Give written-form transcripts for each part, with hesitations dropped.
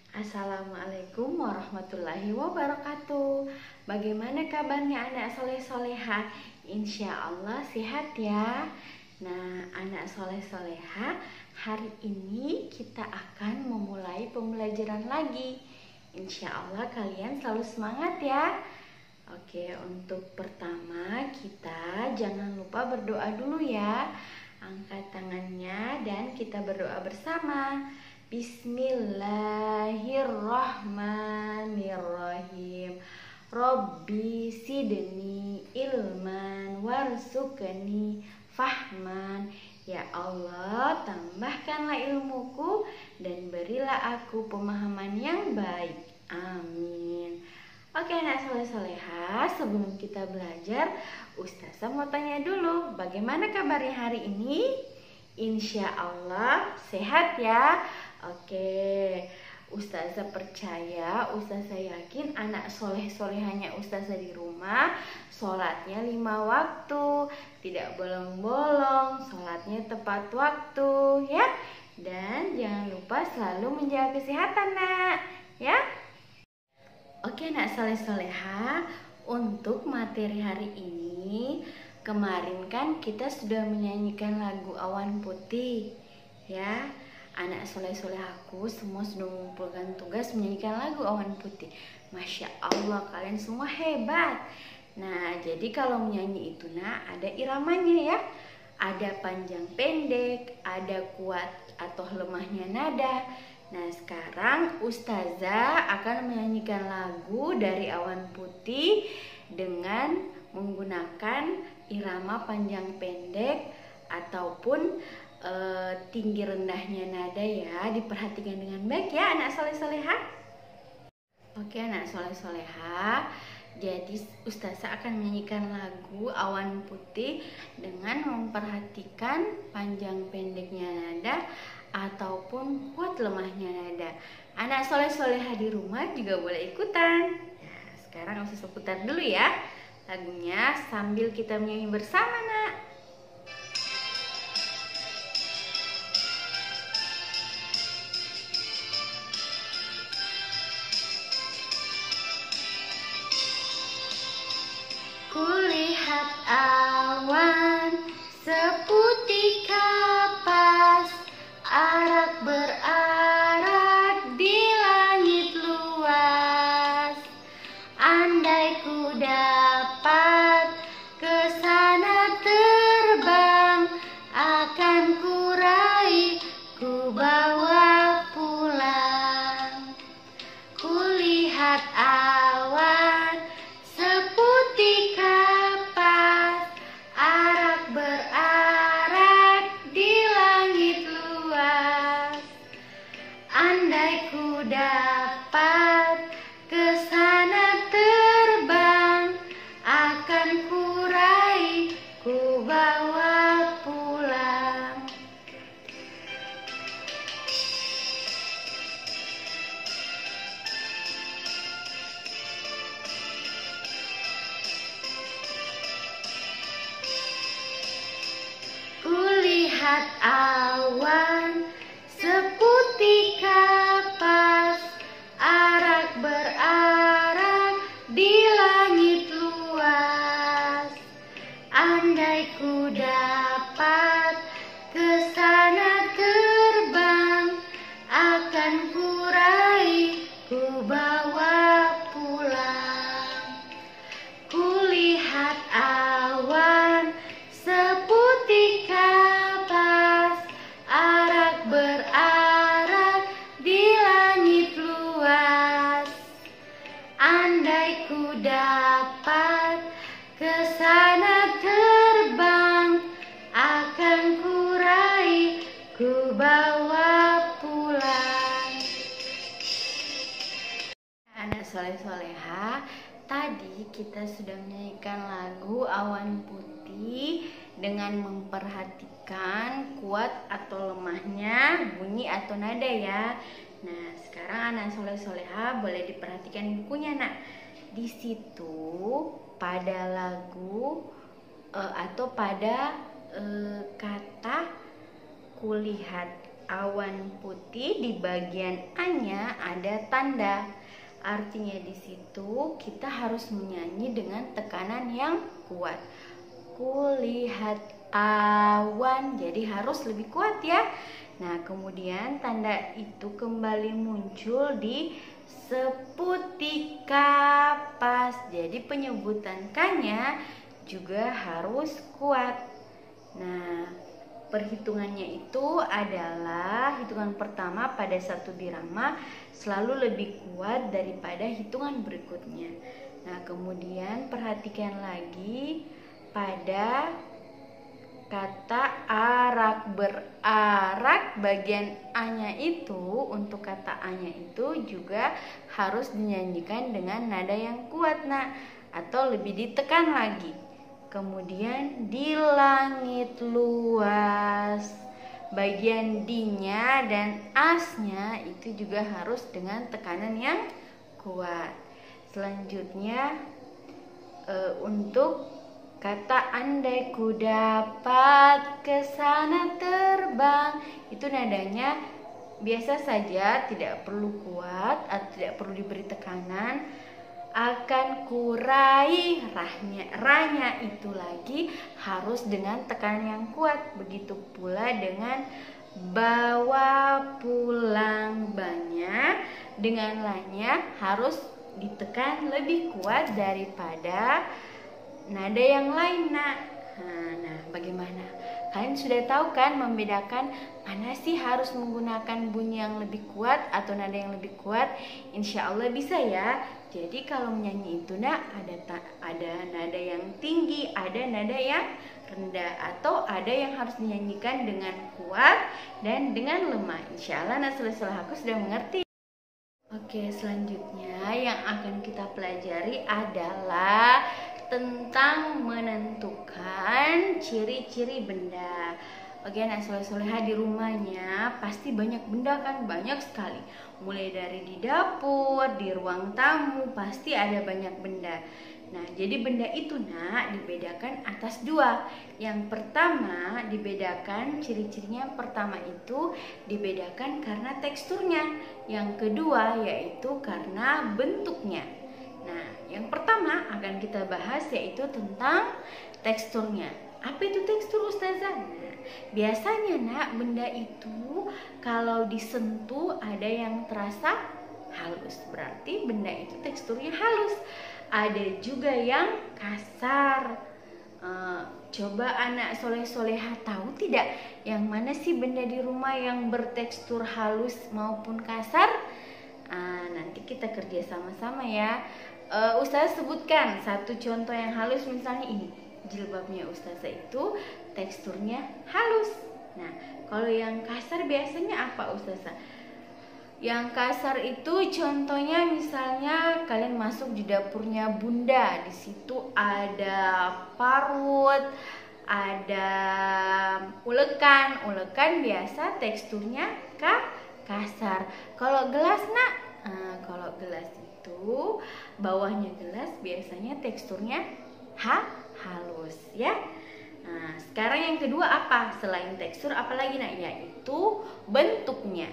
Assalamualaikum warahmatullahi wabarakatuh. Bagaimana kabarnya anak soleh soleha? Insya Allah sehat ya. Nah, anak soleh soleha, hari ini kita akan memulai pembelajaran lagi. Insya Allah kalian selalu semangat ya. Oke, untuk pertama kita jangan lupa berdoa dulu ya. Angkat tangannya dan kita berdoa bersama. Bismillahirrahmanirrahim. Robbi sidni ilman warsukni fahman. Ya Allah, tambahkanlah ilmuku dan berilah aku pemahaman yang baik. Amin. Oke anak soleh-soleha, sebelum kita belajar, Ustazah mau tanya dulu, bagaimana kabarnya hari ini? Insya Allah sehat ya. Oke, Ustazah percaya, Ustazah yakin anak soleh-solehanya Ustazah di rumah sholatnya 5 waktu, tidak bolong-bolong, sholatnya tepat waktu ya. Dan jangan lupa selalu menjaga kesehatan nak ya. Oke nak soleh-soleha, untuk materi hari ini, kemarin kan kita sudah menyanyikan lagu Awan Putih ya. Anak soleh-solehaku semua sudah mengumpulkan tugas menyanyikan lagu Awan Putih. Masya Allah, kalian semua hebat. Nah, jadi kalau menyanyi itu nak ada iramanya ya. Ada panjang pendek, ada kuat atau lemahnya nada. Nah, sekarang Ustazah akan menyanyikan lagu dari Awan Putih dengan menggunakan irama panjang pendek ataupun tinggi rendahnya nada ya. Diperhatikan dengan baik ya anak soleh-soleha. Oke anak soleh-soleha, jadi Ustazah akan menyanyikan lagu Awan Putih dengan memperhatikan panjang pendeknya nada ataupun kuat lemahnya nada. Anak soleh-soleha di rumah juga boleh ikutan. Nah, sekarang Ustazah putar dulu ya lagunya sambil kita menyanyi bersama nak. Kulihat awan seputih kapas, arak berarak di langit luas. Andai ku dapat ke sana terbang, akan ku raih, ku bawa pulang. Kulihat awan seputih kapas, arak berarak di langit luas. Andai ku dapat ke sana terbang, akan ku raih, ku bawa pulang. Kulihat awan seputih kapas, arak berarak di langit luas. Andai ku dapat ke sana terbang, akan ku raih, ku bawa pulang. Kulihat awan seputih kapas, arak berarak di langit luas. Andai ku dapat ke sana terbang, akan ku raih, ku bawa pulang. Anak soleh-soleha, tadi kita sudah menyanyikan lagu Awan Putih dengan memperhatikan kuat atau lemahnya bunyi atau nada ya. Nah, sekarang anak soleh-soleha boleh diperhatikan bukunya nak. Di situ pada lagu atau pada kata kulihat awan putih, di bagian A-nya ada tanda. Artinya di situ kita harus menyanyi dengan tekanan yang kuat. Kulihat awan, jadi harus lebih kuat ya. Nah, kemudian tanda itu kembali muncul di seputih kapas. Jadi penyebutan K-nya juga harus kuat. Nah, perhitungannya itu adalah hitungan pertama pada satu birama selalu lebih kuat daripada hitungan berikutnya. Nah, kemudian perhatikan lagi pada kata arak. Berarak, bagian A-nya itu, untuk kata A-nya itu juga harus dinyanyikan dengan nada yang kuat, nah, atau lebih ditekan lagi. Kemudian di langit luas, bagian D-nya dan as-nya itu juga harus dengan tekanan yang kuat. Selanjutnya untuk kata andai ku dapat ke sana terbang, itu nadanya biasa saja, tidak perlu kuat atau tidak perlu diberi tekanan. Akan kurai, rahnya itu lagi harus dengan tekanan yang kuat. Begitu pula dengan bawa pulang, banyak dengan lahnya harus ditekan lebih kuat daripada nada yang lain. Nah, bagaimana? Kalian sudah tahu kan membedakan mana sih harus menggunakan bunyi yang lebih kuat atau nada yang lebih kuat? Insya Allah bisa ya. Jadi kalau menyanyi itu ada nada yang tinggi, ada nada yang rendah, atau ada yang harus dinyanyikan dengan kuat dan dengan lemah. Insya Allah Nasrul aku sudah mengerti. Oke, selanjutnya yang akan kita pelajari adalah tentang menentukan ciri-ciri benda. Oke, nah soleh-soleha di rumahnya pasti banyak benda kan, banyak sekali. Mulai dari di dapur, di ruang tamu pasti ada banyak benda. Nah, jadi benda itu dibedakan atas dua. Yang pertama dibedakan ciri-cirinya, yang pertama itu dibedakan karena teksturnya. Yang kedua yaitu karena bentuknya. Nah, yang pertama akan kita bahas yaitu tentang teksturnya. Apa itu tekstur, Ustazah? Nah, biasanya benda itu kalau disentuh ada yang terasa halus, berarti benda itu teksturnya halus. Ada juga yang kasar. Coba anak soleh-soleha tahu tidak yang mana sih benda di rumah yang bertekstur halus maupun kasar? Nanti kita kerja sama-sama ya. Ustazah sebutkan satu contoh yang halus, misalnya ini jilbabnya Ustazah itu teksturnya halus. Nah, kalau yang kasar biasanya apa, Ustazah? Yang kasar itu contohnya misalnya kalian masuk di dapurnya Bunda, di situ ada parut, ada ulekan. Ulekan biasa teksturnya kasar. Kalau gelas kalau gelas itu bawahnya gelas biasanya teksturnya halus ya. Nah, sekarang yang kedua apa? Selain tekstur apalagi yaitu bentuknya.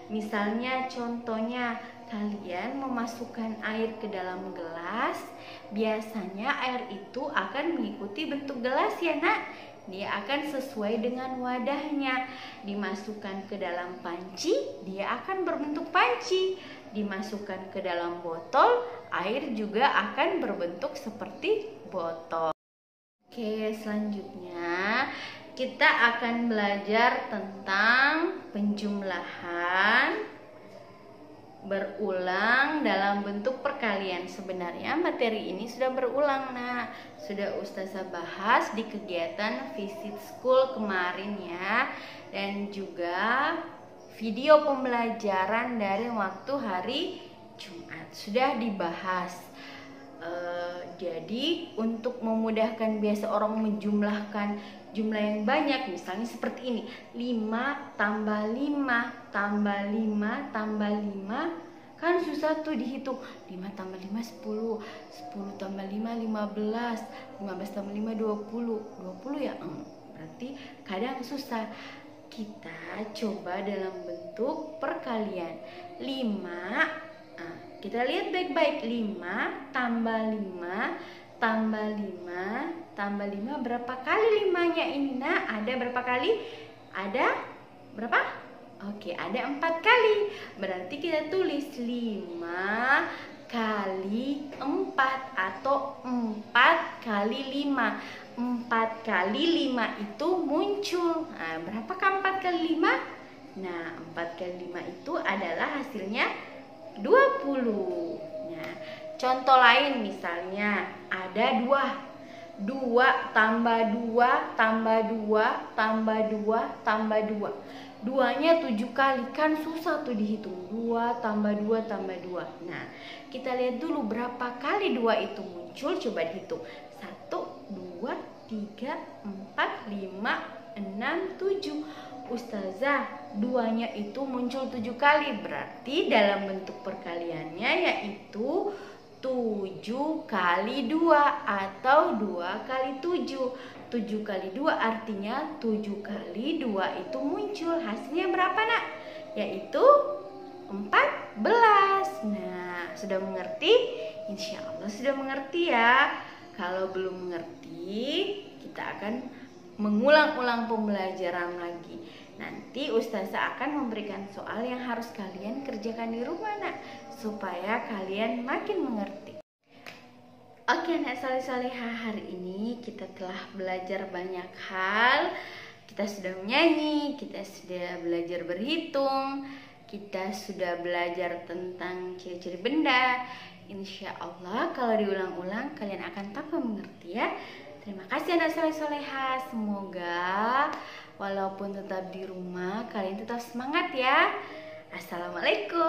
Misalnya contohnya kalian memasukkan air ke dalam gelas, biasanya air itu akan mengikuti bentuk gelas ya nak. Dia akan sesuai dengan wadahnya. Dimasukkan ke dalam panci, dia akan berbentuk panci. Dimasukkan ke dalam botol, air juga akan berbentuk seperti botol. Oke, selanjutnya kita akan belajar tentang penjumlahan berulang dalam bentuk perkalian. Sebenarnya materi ini sudah berulang, sudah Ustazah bahas di kegiatan Visit School kemarin ya, dan juga video pembelajaran dari waktu hari Jumat sudah dibahas. Jadi untuk memudahkan biasa orang menjumlahkan jumlah yang banyak, misalnya seperti ini, 5 tambah 5 tambah 5 tambah 5, kan susah tuh dihitung. 5 tambah 5 10, 10 tambah 5 15, 15 tambah 5 20 ya, berarti kadang susah. kita coba dalam bentuk perkalian. 5, kita lihat baik-baik. 5 tambah 5 tambah 5 tambah 5, berapa kali 5-nya ini nak? Ada berapa kali? Ada berapa? Oke, ada 4 kali. Berarti kita tulis 5 kali 4 atau 4 kali 5. 4 kali 5 itu muncul. Nah, berapakah 4 kali 5? Nah, 4 kali 5 itu adalah hasilnya 20. Nah, contoh lain misalnya ada 2 tambah 2 tambah 2 tambah 2 tambah 2. 2-nya 7 kali, kan susah tuh dihitung. 2 tambah 2 tambah 2. Nah, kita lihat dulu berapa kali 2 itu muncul. Coba dihitung. 1, 2, 3, 4, 5, 6, 7. Ustazah, 2-nya itu muncul 7 kali. Berarti dalam bentuk perkaliannya yaitu 7 kali 2 atau 2 kali 7. 7 kali 2 artinya 7 kali 2 itu muncul. Hasilnya berapa nak? Yaitu 14. Nah, sudah mengerti? Insya Allah sudah mengerti ya. Kalau belum mengerti, kita akan mengulang-ulang pembelajaran lagi. Nanti Ustazah akan memberikan soal yang harus kalian kerjakan di rumah nak, supaya kalian makin mengerti. Oke anak soleh-solehah, hari ini kita telah belajar banyak hal. Kita sudah menyanyi, kita sudah belajar berhitung, kita sudah belajar tentang ciri-ciri benda. Insya Allah kalau diulang-ulang kalian akan tambah mengerti ya. Terima kasih anak soleh-solehah. Semoga walaupun tetap di rumah kalian tetap semangat ya. Assalamualaikum.